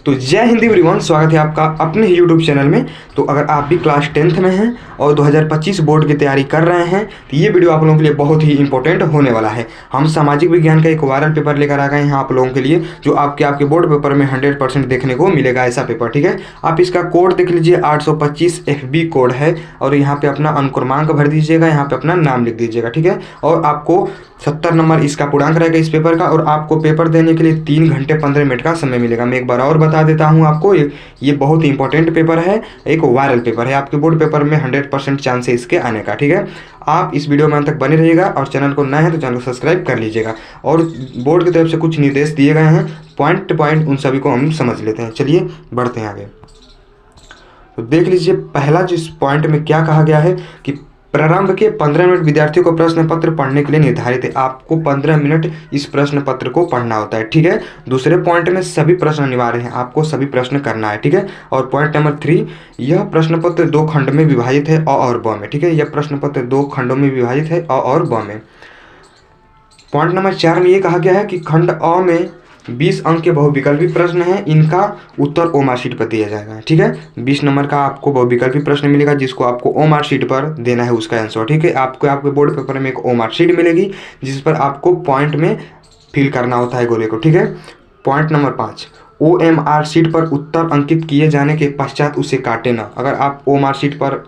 तो जय हिंद एवरीवन, स्वागत है आपका अपने ही यूट्यूब चैनल में। तो अगर आप भी क्लास 10th में हैं और 2025 बोर्ड की तैयारी कर रहे हैं तो ये वीडियो आप लोगों के लिए बहुत ही इंपॉर्टेंट होने वाला है। हम सामाजिक विज्ञान का एक वायरल पेपर लेकर आ गए हैं आप लोगों के लिए, जो आपके बोर्ड पेपर में 100% देखने को मिलेगा ऐसा पेपर। ठीक है, आप इसका कोड देख लीजिए, 825 FB कोड है और यहाँ पे अपना अनुक्रमांक भर दीजिएगा, यहाँ पे अपना नाम लिख दीजिएगा। ठीक है, और आपको 70 नंबर इसका पूर्णांक रहेगा इस पेपर का, और आपको पेपर देने के लिए 3 घंटे 15 मिनट का समय मिलेगा। मैं एक बार और बता देता हूं आपको, ये बहुत ही इंपॉर्टेंट पेपर है, एक वायरल पेपर है, आपके बोर्ड पेपर में 100% चांस है इसके आने का। ठीक है, आप इस वीडियो में अंत तक बने रहिएगा और चैनल को नए हैं तो चैनल को सब्सक्राइब कर लीजिएगा। और बोर्ड की तरफ से कुछ निर्देश दिए गए हैं, पॉइंट टू पॉइंट उन सभी को हम समझ लेते हैं। चलिए बढ़ते हैं आगे। तो देख लीजिए, पहला जिस पॉइंट में क्या कहा गया है कि प्रारंभ के 15 मिनट विद्यार्थियों को प्रश्न पत्र पढ़ने के लिए निर्धारित है। आपको 15 मिनट इस प्रश्न पत्र को पढ़ना होता है। ठीक है, दूसरे पॉइंट में सभी प्रश्न अनिवार्य हैं, आपको सभी प्रश्न करना है। ठीक है, और पॉइंट नंबर 3, यह प्रश्न पत्र 2 खंड में विभाजित है, अ और ब में। ठीक है, यह प्रश्न पत्र 2 खंडों में विभाजित है, अ और ब में। पॉइंट नंबर 4 में यह कहा गया है कि खंड अ में 20 अंक के बहुविकल्पी प्रश्न हैं, इनका उत्तर ओ मार्कशीट पर दिया जाएगा। ठीक है, 20 नंबर का आपको बहुविकल्पी प्रश्न मिलेगा जिसको आपको ओ मार्कशीट पर देना है उसका आंसर। ठीक है, आपके बोर्ड पेपर में एक ओ मार्कशीट मिलेगी जिस पर आपको पॉइंट में फिल करना होता है गोले को। ठीक है, पॉइंट नंबर 5, OMR शीट पर उत्तर अंकित किए जाने के पश्चात उसे काटे ना। अगर आप ओ मार्कशीट पर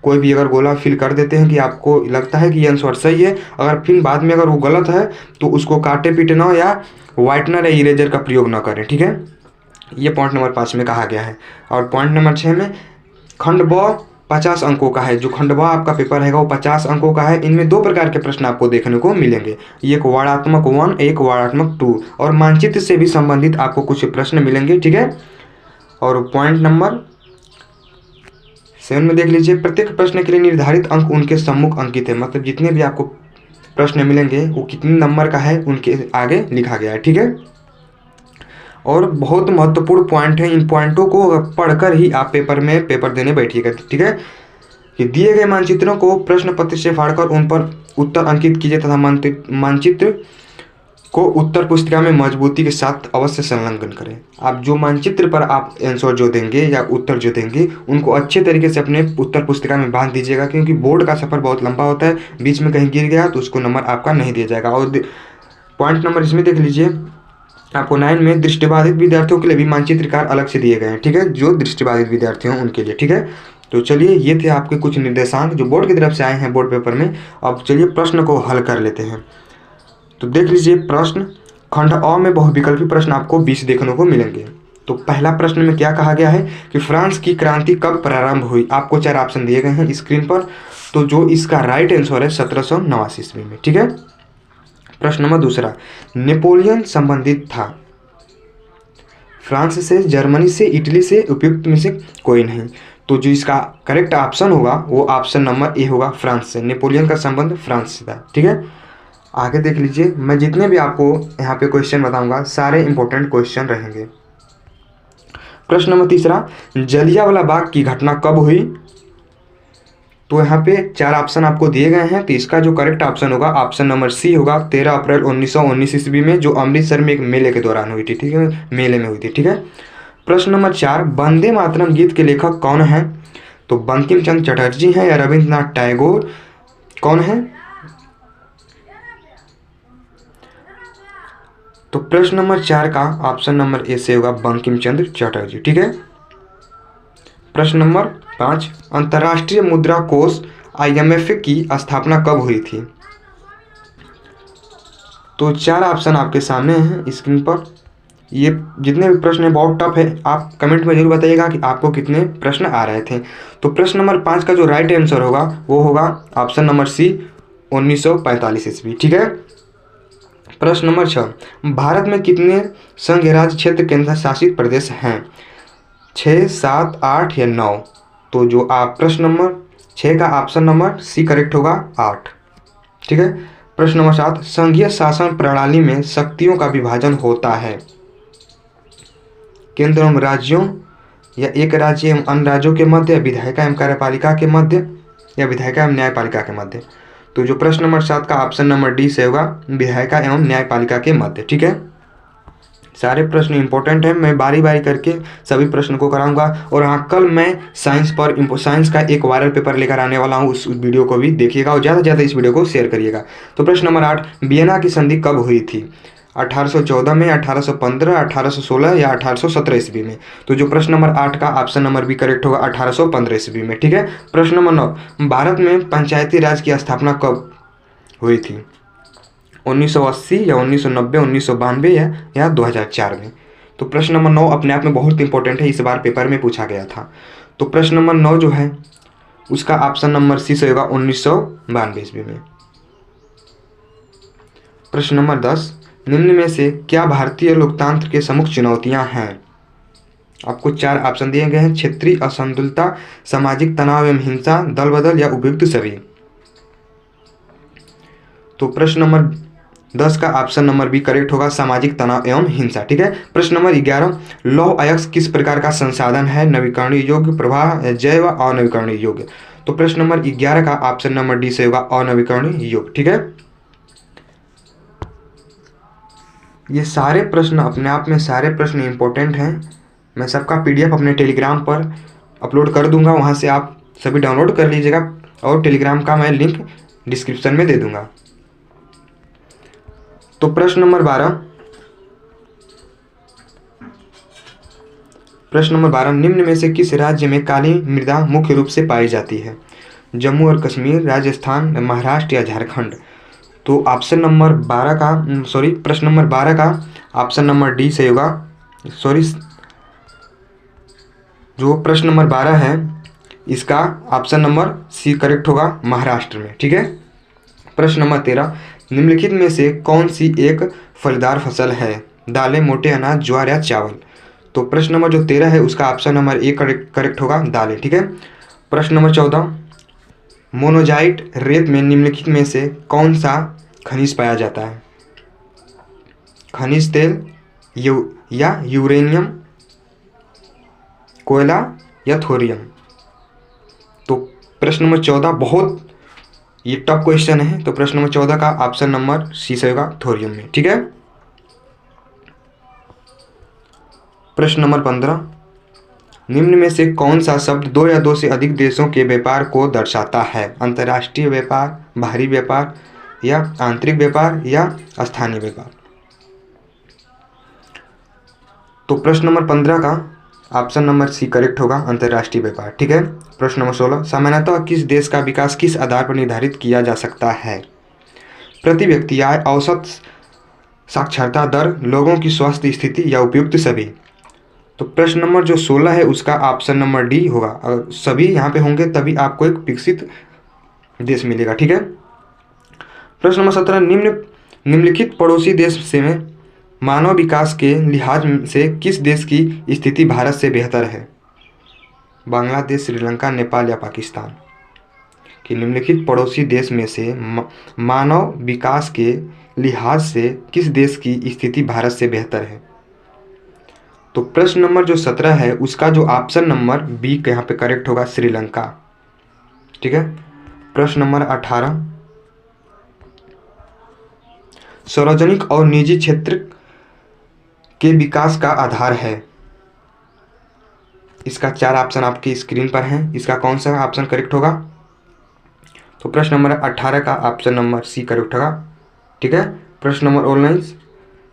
कोई भी अगर गोला फिल कर देते हैं कि आपको लगता है कि ये आंसर सही है, अगर फिर बाद में अगर वो गलत है तो उसको काटे पीटे ना या व्हाइटनर या इरेजर का प्रयोग ना करें। ठीक है, ये पॉइंट नंबर 5 में कहा गया है। और पॉइंट नंबर 6 में खंड ब 50 अंकों का है। जो खंड ब आपका पेपर है वो 50 अंकों का है। इनमें 2 प्रकार के प्रश्न आपको देखने को मिलेंगे, एक वर्णात्मक 1, एक वर्णात्मक 2, और मानचित्र से भी संबंधित आपको कुछ प्रश्न मिलेंगे। ठीक है, और पॉइंट नंबर 7 में देख लीजिए, प्रत्येक प्रश्न के लिए निर्धारित अंक उनके सम्मुख अंकित है। मतलब जितने भी आपको प्रश्न मिलेंगे वो कितने नंबर का है उनके आगे लिखा गया है। ठीक है, और बहुत महत्वपूर्ण पॉइंट है, इन पॉइंटों को पढ़कर ही आप पेपर देने बैठिएगा। ठीक है, कि दिए गए मानचित्रों को प्रश्न पत्र से फाड़कर उन पर उत्तर अंकित कीजिए तथा मानचित्र को उत्तर पुस्तिका में मजबूती के साथ अवश्य संलग्न करें। आप जो मानचित्र पर आप आंसर जो देंगे या उत्तर जो देंगे उनको अच्छे तरीके से अपने उत्तर पुस्तिका में बांध दीजिएगा, क्योंकि बोर्ड का सफ़र बहुत लंबा होता है, बीच में कहीं गिर गया तो उसको नंबर आपका नहीं दिया जाएगा। और पॉइंट नंबर इसमें देख लीजिए, आपको 9 में दृष्टिबाधित विद्यार्थियों के लिए भी मानचित्रकार अलग से दिए गए हैं। ठीक है, जो दृष्टिबाधित विद्यार्थी हों उनके लिए। ठीक है, तो चलिए ये थे आपके कुछ निर्देशांक जो बोर्ड की तरफ से आए हैं बोर्ड पेपर में। अब चलिए प्रश्न को हल कर लेते हैं। तो देख लीजिए, प्रश्न खंड अ में बहुविकल्पी प्रश्न आपको 20 देखने को मिलेंगे। तो पहला प्रश्न में क्या कहा गया है कि फ्रांस की क्रांति कब प्रारंभ हुई। आपको 4 ऑप्शन दिए गए हैं स्क्रीन पर, तो जो इसका राइट आंसर है 1789 ईस्वी में। ठीक है, प्रश्न नंबर 2, नेपोलियन संबंधित था फ्रांस से, जर्मनी से, इटली से, उपयुक्त में से कोई नहीं। तो जो इसका करेक्ट ऑप्शन होगा वो ऑप्शन नंबर ए होगा, फ्रांस से। नेपोलियन का संबंध फ्रांस से था। ठीक है, आगे देख लीजिए, मैं जितने भी आपको यहाँ पे क्वेश्चन बताऊंगा सारे इंपॉर्टेंट क्वेश्चन रहेंगे। प्रश्न नंबर 3, जलियांवाला बाग की घटना कब हुई। तो यहाँ पे 4 ऑप्शन आपको दिए गए हैं, तो इसका जो करेक्ट ऑप्शन होगा ऑप्शन नंबर सी होगा, 13 अप्रैल 1919 ईस्वी में, जो अमृतसर में एक मेले के दौरान हुई थी। ठीक है, मेले में हुई थी। ठीक है, प्रश्न नंबर 4, वंदे मातरम गीत के लेखक कौन है। तो बंकिम चंद्र चटर्जी हैं या रविंद्रनाथ टैगोर, कौन है। तो प्रश्न नंबर 4 का ऑप्शन नंबर ए से होगा, बंकिम चंद्र चटर्जी। ठीक है, प्रश्न नंबर 5, अंतर्राष्ट्रीय मुद्रा कोष IMF की स्थापना कब हुई थी। तो 4 ऑप्शन आपके सामने हैं स्क्रीन पर। ये जितने भी प्रश्न हैं बहुत टफ है, आप कमेंट में जरूर बताइएगा कि आपको कितने प्रश्न आ रहे थे। तो प्रश्न नंबर 5 का जो राइट आंसर होगा वो होगा ऑप्शन नंबर सी, 1945 ईस्वी। ठीक है, प्रश्न नंबर 6, भारत में कितने संघ राज्य क्षेत्र केंद्र शासित प्रदेश हैं। 6, 7, 8 या 9। तो जो आप प्रश्न नंबर 6 का ऑप्शन नंबर सी करेक्ट होगा, 8। ठीक है, प्रश्न नंबर 7, संघीय शासन प्रणाली में शक्तियों का विभाजन होता है केंद्र एवं राज्यों, या एक राज्य एवं अन्य राज्यों के मध्य, विधायिका एवं कार्यपालिका के मध्य, या विधायिका एवं न्यायपालिका के मध्य। तो जो प्रश्न नंबर 7 का ऑप्शन नंबर डी से होगा, विधायिका एवं न्यायपालिका के मध्य। ठीक है, सारे प्रश्न इंपॉर्टेंट हैं, मैं बारी बारी करके सभी प्रश्न को कराऊंगा। और हाँ, कल मैं साइंस का एक वायरल पेपर लेकर आने वाला हूँ, उस वीडियो को भी देखिएगा और ज़्यादा से ज़्यादा इस वीडियो को शेयर करिएगा। तो प्रश्न नंबर 8, वियना की संधि कब हुई थी? 1814 में, 1815, 1816 या 1817 ईस्वी में? तो जो प्रश्न नंबर 8 का ऑप्शन नंबर बी करेक्ट होगा, 1815 ईस्वी में। ठीक है। प्रश्न नंबर 9, भारत में पंचायती राज की स्थापना कब हुई थी? 1980 या 1990, 1992 या 2004 में? तो प्रश्न नंबर 9 अपने आप में बहुत इंपॉर्टेंट है, इस बार पेपर में पूछा गया था। तो प्रश्न नंबर 9 जो है उसका ऑप्शन नंबर सी से होगा, 1992 ईस्वी में। प्रश्न नंबर 10, निम्न में से क्या भारतीय लोकतंत्र के प्रमुख चुनौतियां हैं? आपको 4 ऑप्शन दिए गए हैं, क्षेत्रीय असंतुलता, सामाजिक तनाव एवं हिंसा, दल बदल या उपयुक्त सभी। तो प्रश्न नंबर 10 का ऑप्शन नंबर बी करेक्ट होगा, सामाजिक तनाव एवं हिंसा। ठीक है। प्रश्न नंबर 11, लौह अयस्क किस प्रकार का संसाधन है? नवीकरणीय योग्य, प्रवाह, जैव, अनवीकरणीय योग्य। तो प्रश्न नंबर 11 का ऑप्शन नंबर डी से होगा, अनवीकरणीय योग्य। ठीक है। ये सारे प्रश्न अपने आप में सारे प्रश्न इंपॉर्टेंट हैं। मैं सबका पीडीएफ अपने टेलीग्राम पर अपलोड कर दूंगा, वहाँ से आप सभी डाउनलोड कर लीजिएगा और टेलीग्राम का मैं लिंक डिस्क्रिप्शन में दे दूंगा। तो प्रश्न नंबर 12, निम्न में से किस राज्य में काली मृदा मुख्य रूप से पाई जाती है? जम्मू और कश्मीर, राजस्थान, महाराष्ट्र या झारखंड? तो ऑप्शन नंबर 12 का प्रश्न नंबर 12 का ऑप्शन नंबर डी से होगा, जो प्रश्न नंबर 12 है इसका ऑप्शन नंबर सी करेक्ट होगा, महाराष्ट्र में। ठीक है। प्रश्न नंबर 13, निम्नलिखित में से कौन सी एक फलदार फसल है? दालें, मोटे अनाज, ज्वार या चावल? तो प्रश्न नंबर जो 13 है उसका ऑप्शन नंबर ए करेक्ट होगा, दालें। ठीक है। प्रश्न नंबर 14, मोनोजाइट रेत में निम्नलिखित में से कौन सा खनिज पाया जाता है? खनिज तेल या यूरेनियम, कोयला या थोरियम? तो प्रश्न नंबर 14 बहुत ये टफ क्वेश्चन है, तो प्रश्न नंबर 14 का ऑप्शन नंबर सी से होगा, थोरियम में। ठीक है। प्रश्न नंबर 15, निम्न में से कौन सा शब्द 2 या 2 से अधिक देशों के व्यापार को दर्शाता है? अंतर्राष्ट्रीय व्यापार, बाहरी व्यापार या आंतरिक व्यापार या स्थानीय व्यापार? तो प्रश्न नंबर 15 का ऑप्शन नंबर सी करेक्ट होगा, अंतर्राष्ट्रीय व्यापार। ठीक है। प्रश्न नंबर 16, सामान्यतः किस देश का विकास किस आधार पर निर्धारित किया जा सकता है? प्रति व्यक्ति आय, औसत साक्षरता दर, लोगों की स्वास्थ्य स्थिति या उपयुक्त सभी? तो प्रश्न नंबर जो 16 है उसका ऑप्शन नंबर डी होगा। अगर सभी यहाँ पे होंगे तभी आपको एक विकसित देश मिलेगा। ठीक है। प्रश्न नंबर 17, निम्नलिखित पड़ोसी देश से में मानव विकास के लिहाज से किस देश की स्थिति भारत से बेहतर है? बांग्लादेश, श्रीलंका, नेपाल या पाकिस्तान? कि निम्नलिखित पड़ोसी देश में से मानव विकास के लिहाज से किस देश की स्थिति भारत से बेहतर है? तो प्रश्न नंबर जो 17 है उसका जो ऑप्शन नंबर बी के यहाँ पे करेक्ट होगा, श्रीलंका। ठीक है। प्रश्न नंबर 18, सार्वजनिक और निजी क्षेत्र के विकास का आधार है? इसका 4 ऑप्शन आपकी स्क्रीन पर हैं, इसका कौन सा ऑप्शन करेक्ट होगा? तो प्रश्न नंबर 18 का ऑप्शन नंबर सी करेक्ट होगा। ठीक है। प्रश्न नंबर 19,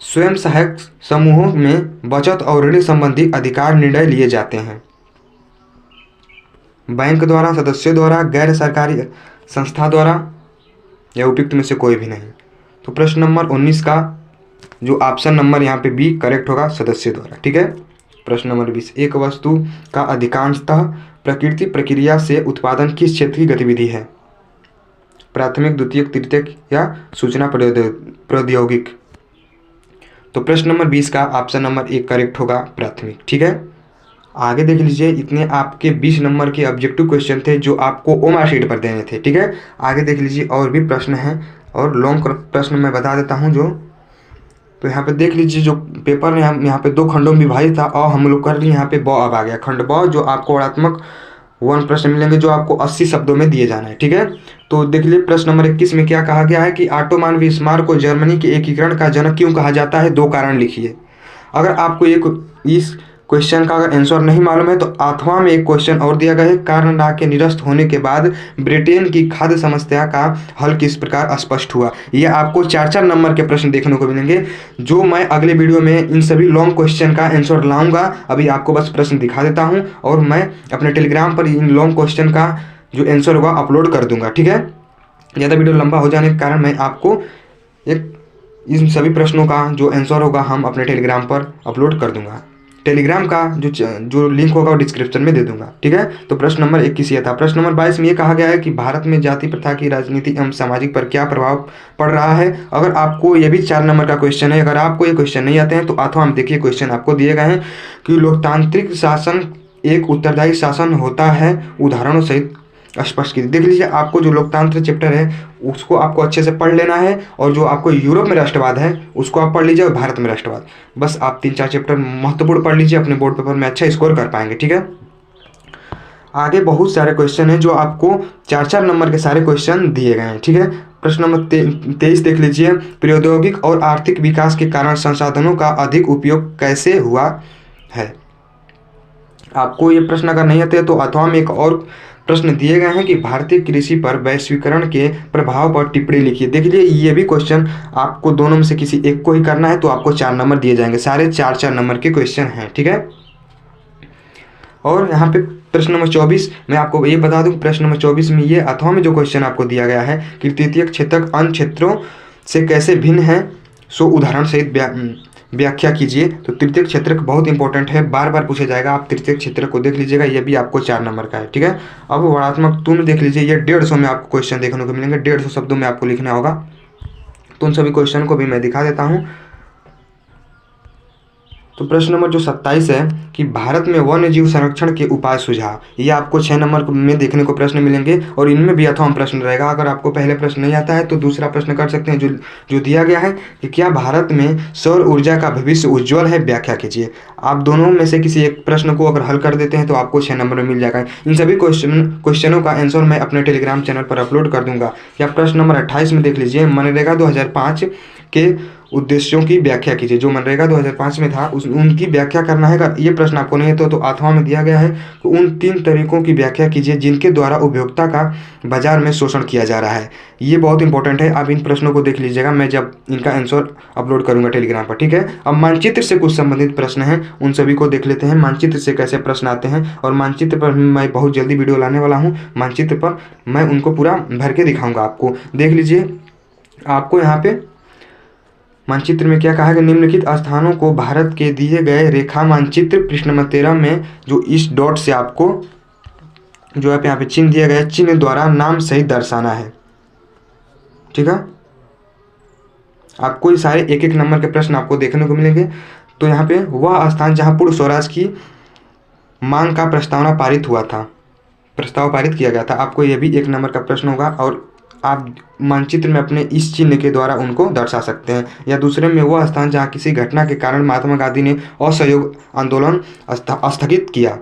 स्वयं सहायक समूहों में बचत और ऋण संबंधी अधिकार निर्णय लिए जाते हैं? बैंक द्वारा, सदस्यों द्वारा, गैर सरकारी संस्था द्वारा या उपयुक्त में से कोई भी नहीं? तो प्रश्न नंबर 19 का जो ऑप्शन नंबर यहाँ पे बी करेक्ट होगा, सदस्य द्वारा। ठीक है। प्रश्न नंबर 20, एक वस्तु का अधिकांशतः प्रकृति प्रक्रिया से उत्पादन किस क्षेत्र की गतिविधि है? प्राथमिक, द्वितीयक, तृतीयक या सूचना प्रौद्योगिक? तो प्रश्न नंबर 20 का ऑप्शन नंबर 1 करेक्ट होगा, प्राथमिक। ठीक है। आगे देख लीजिए, इतने आपके 20 नंबर के ऑब्जेक्टिव क्वेश्चन थे जो आपको ओमा शीट पर देने थे। ठीक है। आगे देख लीजिए और भी प्रश्न हैं और लॉन्ग प्रश्न मैं बता देता हूँ जो। तो यहाँ पे देख लीजिए, जो पेपर में हम यहाँ पे 2 खंडों में विभाजित था और हम लोग कर लिए यहाँ पे ब अब आ गया खंड ब, जो आपको वर्णात्मक 1 प्रश्न मिलेंगे जो आपको 80 शब्दों में दिए जाना है। ठीक है। तो देख लीजिए प्रश्न नंबर 21 में क्या कहा गया है कि ऑटोमान बिस्मार्क को जर्मनी के एकीकरण का जनक क्यों कहा जाता है? 2 कारण लिखिए। अगर आपको इस क्वेश्चन का अगर आंसर नहीं मालूम है तो अथवा में एक क्वेश्चन और दिया गया है, कारनाडा के निरस्त होने के बाद ब्रिटेन की खाद्य समस्या का हल किस प्रकार स्पष्ट हुआ। ये आपको 4-4 नंबर के प्रश्न देखने को मिलेंगे, जो मैं अगले वीडियो में इन सभी लॉन्ग क्वेश्चन का आंसर लाऊंगा। अभी आपको बस प्रश्न दिखा देता हूँ और मैं अपने टेलीग्राम पर इन लॉन्ग क्वेश्चन का जो आंसर होगा अपलोड कर दूंगा, ठीक है। ज़्यादा वीडियो लंबा हो जाने के कारण मैं आपको इन सभी प्रश्नों का जो आंसर होगा हम अपने टेलीग्राम पर अपलोड कर दूंगा। टेलीग्राम का जो लिंक होगा वो डिस्क्रिप्शन में दे दूंगा, ठीक है। तो प्रश्न नंबर 21 ये था। प्रश्न नंबर 22 में ये कहा गया है कि भारत में जाति प्रथा की राजनीति एवं सामाजिक पर क्या प्रभाव पड़ रहा है। अगर आपको ये भी 4 नंबर का क्वेश्चन है, अगर आपको ये क्वेश्चन नहीं आते हैं तो अथवा हम देखिए क्वेश्चन आपको दिए गए हैं कि लोकतांत्रिक शासन एक उत्तरदायी शासन होता है, उदाहरणों सहित स्पष्ट कीजिए। देख लीजिए, आपको जो लोकतंत्र चैप्टर है उसको आपको अच्छे से पढ़ लेना है, और जो आपको यूरोप में राष्ट्रवाद है उसको आप पढ़ लीजिए, और भारत में राष्ट्रवाद, बस आप 3-4 चैप्टर महत्वपूर्ण पढ़ लीजिए, अपने बोर्ड पेपर में अच्छा स्कोर कर पाएंगे, ठीक है। आगे बहुत सारे क्वेश्चन हैं जो आपको 4-4 नंबर के सारे क्वेश्चन दिए गए हैं, ठीक है। प्रश्न नंबर 23 देख लीजिए, प्रौद्योगिक और आर्थिक विकास के कारण संसाधनों का अधिक उपयोग कैसे हुआ है। आपको ये प्रश्न अगर नहीं आते तो अथवा में एक और प्रश्न दिए गए हैं कि भारतीय कृषि पर वैश्वीकरण के प्रभाव पर टिप्पणी लिखिए। देख लीजिए, ये भी क्वेश्चन आपको दोनों में से किसी एक को ही करना है, तो आपको 4 नंबर दिए जाएंगे, सारे 4-4 नंबर के क्वेश्चन हैं, ठीक है। और यहाँ पे प्रश्न नंबर 24 मैं आपको ये बता दूं, प्रश्न नंबर 24 में ये अथवा में जो क्वेश्चन आपको दिया गया है कि तृतीयक क्षेत्रक अन्य क्षेत्रों से कैसे भिन्न है, सो उदाहरण सहित व्याख्या कीजिए। तो तृतीयक क्षेत्रक बहुत इंपॉर्टेंट है, बार बार पूछा जाएगा, आप तृतीयक क्षेत्रक को देख लीजिएगा, ये भी आपको 4 नंबर का है, ठीक है। अब वर्णात्मक तुम देख लीजिए, ये 150 में आपको क्वेश्चन देखने को मिलेंगे, 150 शब्दों में आपको लिखना होगा। तो उन सभी क्वेश्चन को भी मैं दिखा देता हूँ। तो प्रश्न नंबर जो 27 है कि भारत में वन्य जीव संरक्षण के उपाय सुझाव, ये आपको 6 नंबर में देखने को प्रश्न मिलेंगे, और इनमें भी अथवा प्रश्न रहेगा। अगर आपको पहले प्रश्न नहीं आता है तो दूसरा प्रश्न कर सकते हैं, जो दिया गया है कि क्या भारत में सौर ऊर्जा का भविष्य उज्ज्वल है, व्याख्या कीजिए। आप दोनों में से किसी एक प्रश्न को अगर हल कर देते हैं तो आपको 6 नंबर में मिल जाएगा। इन सभी क्वेश्चनों का आंसर मैं अपने टेलीग्राम चैनल पर अपलोड कर दूंगा। या प्रश्न नंबर 28 में देख लीजिए, मनरेगा 2005 के उद्देश्यों की व्याख्या कीजिए। जो मनरेगा 2005 में था उनकी व्याख्या करना है। ये प्रश्न आपको नहीं है तो अथवा में दिया गया है कि उन 3 तरीकों की व्याख्या कीजिए जिनके द्वारा उपभोक्ता का बाजार में शोषण किया जा रहा है। ये बहुत इंपॉर्टेंट है, आप इन प्रश्नों को देख लीजिएगा, मैं जब इनका आंसर अपलोड करूंगा टेलीग्राम पर, ठीक है। अब मानचित्र से कुछ संबंधित प्रश्न हैं, उन सभी को देख लेते हैं। मानचित्र से कैसे प्रश्न आते हैं, और मानचित्र पर मैं बहुत जल्दी वीडियो लाने वाला हूँ। मानचित्र पर मैं उनको पूरा भर के दिखाऊंगा आपको। देख लीजिए, आपको यहाँ पे मानचित्र में क्या कहा है कि निम्नलिखित स्थानों को भारत के दिए गए रेखा मानचित्र पृष्ठ नंबर 13 में जो इस डॉट से आपको जो है यहाँ पे चिन्ह दिया गया है, चिन्ह द्वारा नाम सहित दर्शाना है, ठीक है। आपको ये सारे 1-1 नंबर के प्रश्न आपको देखने को मिलेंगे। तो यहाँ पे वह स्थान जहाँ पूर्ण स्वराज की मांग का प्रस्ताव पारित किया गया था, आपको ये भी 1 नंबर का प्रश्न होगा, और आप मानचित्र में अपने इस चिन्ह के द्वारा उनको दर्शा सकते हैं। या दूसरे में वह स्थान जहाँ किसी घटना के कारण महात्मा गांधी ने असहयोग आंदोलन स्थगित किया,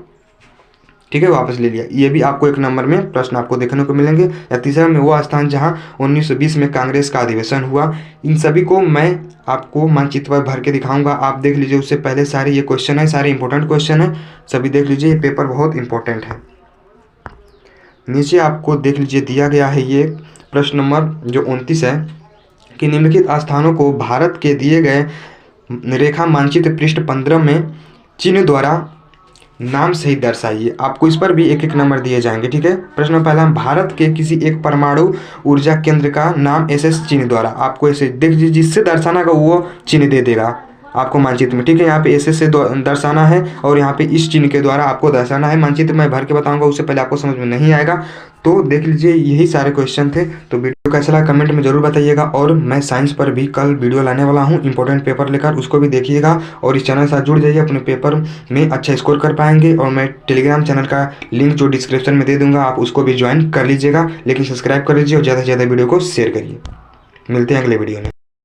ठीक है, वापस ले लिया, ये भी आपको 1 नंबर में प्रश्न आपको देखने को मिलेंगे। या तीसरा में वह स्थान जहाँ 1920 में कांग्रेस का अधिवेशन हुआ। इन सभी को मैं आपको मानचित्र पर भर के दिखाऊंगा, आप देख लीजिए। उससे पहले सारे ये क्वेश्चन है, सारे इंपॉर्टेंट क्वेश्चन है, सभी देख लीजिए, ये पेपर बहुत इंपॉर्टेंट है। नीचे आपको देख लीजिए दिया गया है ये प्रश्न नंबर जो 29 है कि निम्नलिखित स्थानों को भारत के दिए गए रेखा मानचित्र पृष्ठ 15 में चिन्ह द्वारा नाम सहित दर्शाइए। आपको इस पर भी 1-1 नंबर दिए जाएंगे, ठीक है। प्रश्न पहला, भारत के किसी एक परमाणु ऊर्जा केंद्र का नाम SS चिन्ह द्वारा, आपको ऐसे देख लीजिए, जिससे दर्शाना का वो चिन्ह दे देगा आपको मानचित्र में, ठीक है। यहाँ पे SS से दर्शाना है, और यहाँ पे इस चिन्ह के द्वारा आपको दर्शाना है। मानचित्र मैं भर के बताऊंगा, उससे पहले आपको समझ में नहीं आएगा। तो देख लीजिए, यही सारे क्वेश्चन थे। तो वीडियो कैसा लगा कमेंट में जरूर बताइएगा, और मैं साइंस पर भी कल वीडियो लाने वाला हूँ इंपॉर्टेंट पेपर लेकर, उसको भी देखिएगा, और इस चैनल के साथ जुड़ जाइए, अपने पेपर में अच्छा स्कोर कर पाएंगे। और मैं टेलीग्राम चैनल का लिंक जो डिस्क्रिप्शन में दे दूंगा, आप उसको भी ज्वाइन कर लीजिएगा, लेकिन सब्सक्राइब कर लीजिए और ज़्यादा से ज़्यादा वीडियो को शेयर करिए। मिलते हैं अगले वीडियो में।